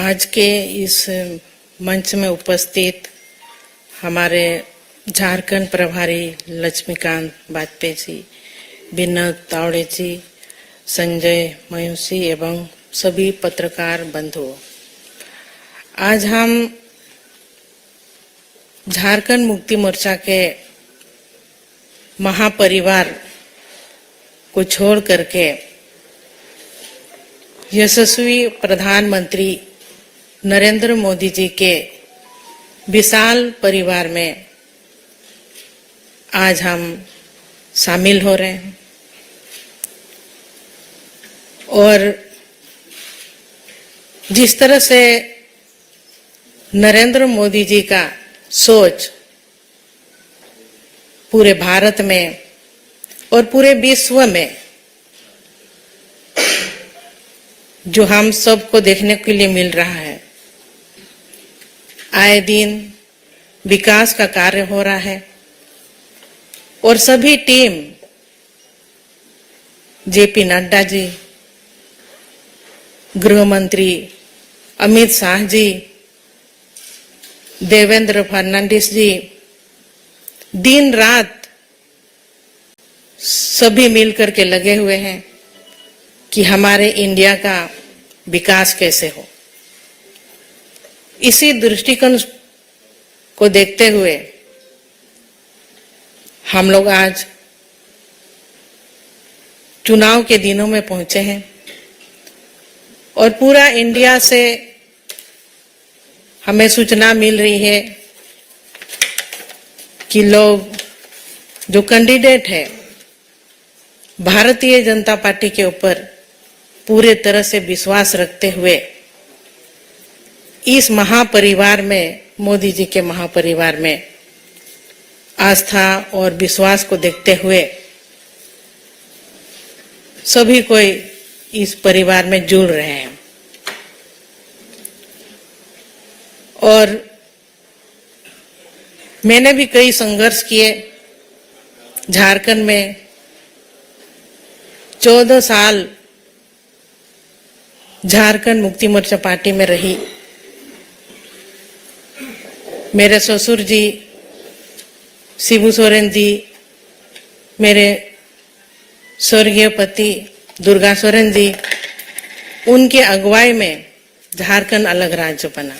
आज के इस मंच में उपस्थित हमारे झारखंड प्रभारी लक्ष्मीकांत वाजपेयी जी, विनोद तावड़े जी, संजय मयूसी एवं सभी पत्रकार बंधुओं, आज हम झारखंड मुक्ति मोर्चा के महापरिवार को छोड़ करके यशस्वी प्रधानमंत्री नरेंद्र मोदी जी के विशाल परिवार में आज हम शामिल हो रहे हैं। और जिस तरह से नरेंद्र मोदी जी का सोच पूरे भारत में और पूरे विश्व में जो हम सबको देखने के लिए मिल रहा है, आए दिन विकास का कार्य हो रहा है और सभी टीम जेपी नड्डा जी, गृह मंत्री अमित शाह जी, देवेंद्र फडणवीस जी, दिन रात सभी मिलकर के लगे हुए हैं कि हमारे इंडिया का विकास कैसे हो। इसी दृष्टिकोण को देखते हुए हम लोग आज चुनाव के दिनों में पहुंचे हैं और पूरा इंडिया से हमें सूचना मिल रही है कि लोग जो कैंडिडेट है भारतीय जनता पार्टी के ऊपर पूरे तरह से विश्वास रखते हुए इस महापरिवार में, मोदी जी के महापरिवार में आस्था और विश्वास को देखते हुए सभी कोई इस परिवार में जुड़ रहे हैं। और मैंने भी कई संघर्ष किए। झारखंड में 14 साल झारखंड मुक्ति मोर्चा पार्टी में रही। मेरे ससुर जी शिबू सोरेन जी, मेरे स्वर्गीय पति दुर्गा सोरेन जी, उनके अगुवाई में झारखंड अलग राज्य बना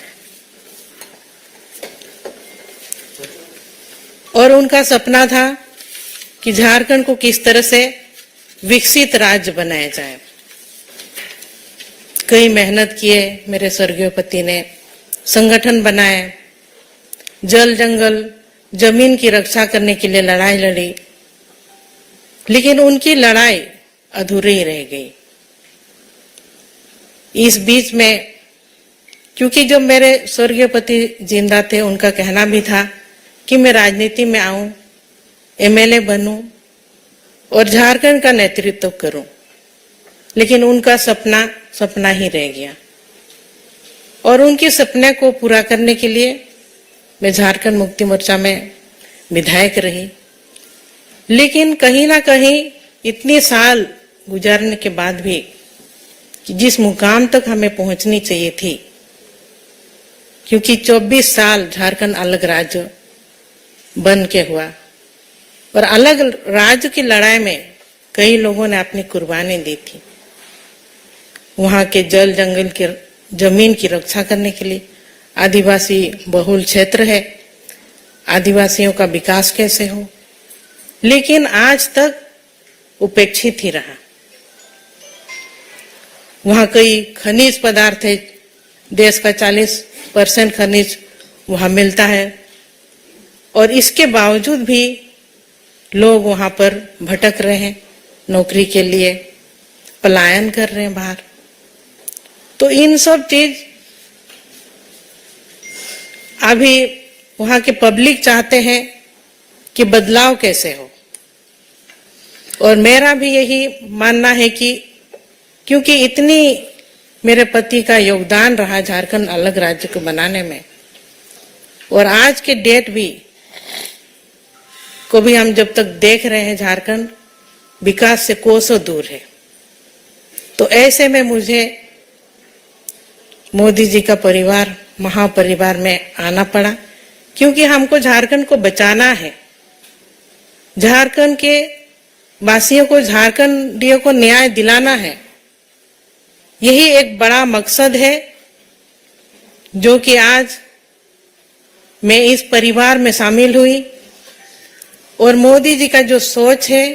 और उनका सपना था कि झारखंड को किस तरह से विकसित राज्य बनाया जाए। कई मेहनत किए मेरे स्वर्गीय पति ने, संगठन बनाए, जल जंगल जमीन की रक्षा करने के लिए लड़ाई लड़ी, लेकिन उनकी लड़ाई अधूरी रह गई। इस बीच में क्योंकि जब मेरे स्वर्गीय पति जिंदा थे, उनका कहना भी था कि मैं राजनीति में आऊं, एमएलए बनूं और झारखंड का नेतृत्व करूं, लेकिन उनका सपना ही रह गया। और उनके सपने को पूरा करने के लिए मैं झारखंड मुक्ति मोर्चा में विधायक रही। लेकिन कहीं ना कहीं इतने साल गुजारने के बाद भी कि जिस मुकाम तक हमें पहुंचनी चाहिए थी, क्योंकि 24 साल झारखंड अलग राज्य बन के हुआ और अलग राज्य की लड़ाई में कई लोगों ने अपनी कुर्बानी दी थी। वहां के जल जंगल की जमीन की रक्षा करने के लिए, आदिवासी बहुल क्षेत्र है, आदिवासियों का विकास कैसे हो, लेकिन आज तक उपेक्षित ही रहा। वहां कई खनिज पदार्थ है, देश का 40% खनिज वहां मिलता है और इसके बावजूद भी लोग वहां पर भटक रहे हैं, नौकरी के लिए पलायन कर रहे हैं बाहर। तो इन सब चीज अभी वहां के पब्लिक चाहते हैं कि बदलाव कैसे हो। और मेरा भी यही मानना है कि क्योंकि इतनी मेरे पति का योगदान रहा झारखंड अलग राज्य को बनाने में, और आज के डेट भी को भी हम जब तक देख रहे हैं झारखंड विकास से कोसों दूर है, तो ऐसे में मोदी जी का परिवार महापरिवार में आना पड़ा, क्योंकि हमको झारखंड को बचाना है। झारखंड के वासियों को, झारखंडियों को न्याय दिलाना है। यही एक बड़ा मकसद है जो कि आज मैं इस परिवार में शामिल हुई। और मोदी जी का जो सोच है,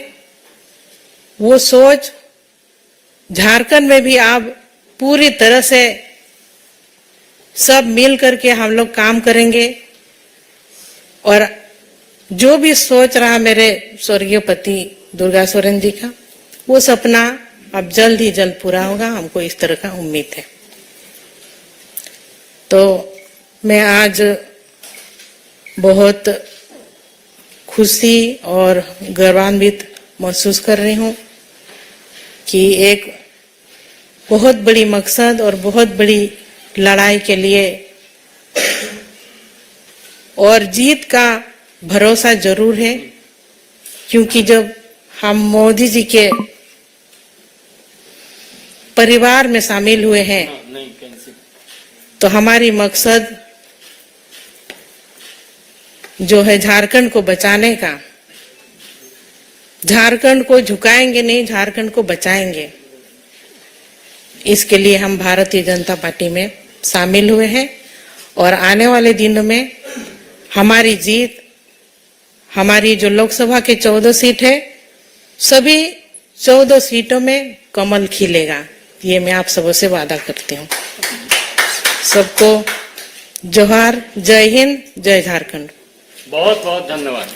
वो सोच झारखंड में भी अब पूरी तरह से सब मिल करके हम लोग काम करेंगे। और जो भी सोच रहा मेरे स्वर्गीय पति दुर्गा सोरेन जी का, वो सपना अब जल्द ही जल्द पूरा होगा, हमको इस तरह का उम्मीद है। तो मैं आज बहुत खुशी और गर्वान्वित महसूस कर रही हूँ कि एक बहुत बड़ी मकसद और बहुत बड़ी लड़ाई के लिए और जीत का भरोसा जरूर है, क्योंकि जब हम मोदी जी के परिवार में शामिल हुए हैं तो हमारी मकसद जो है झारखंड को बचाने का, झारखंड को झुकाएंगे नहीं, झारखंड को बचाएंगे। इसके लिए हम भारतीय जनता पार्टी में शामिल हुए हैं और आने वाले दिनों में हमारी जीत, हमारी जो लोकसभा के 14 सीट है, सभी 14 सीटों में कमल खिलेगा, ये मैं आप सबों से वादा करती हूँ। सबको जोहार, जय हिंद, जय झारखंड। बहुत बहुत धन्यवाद।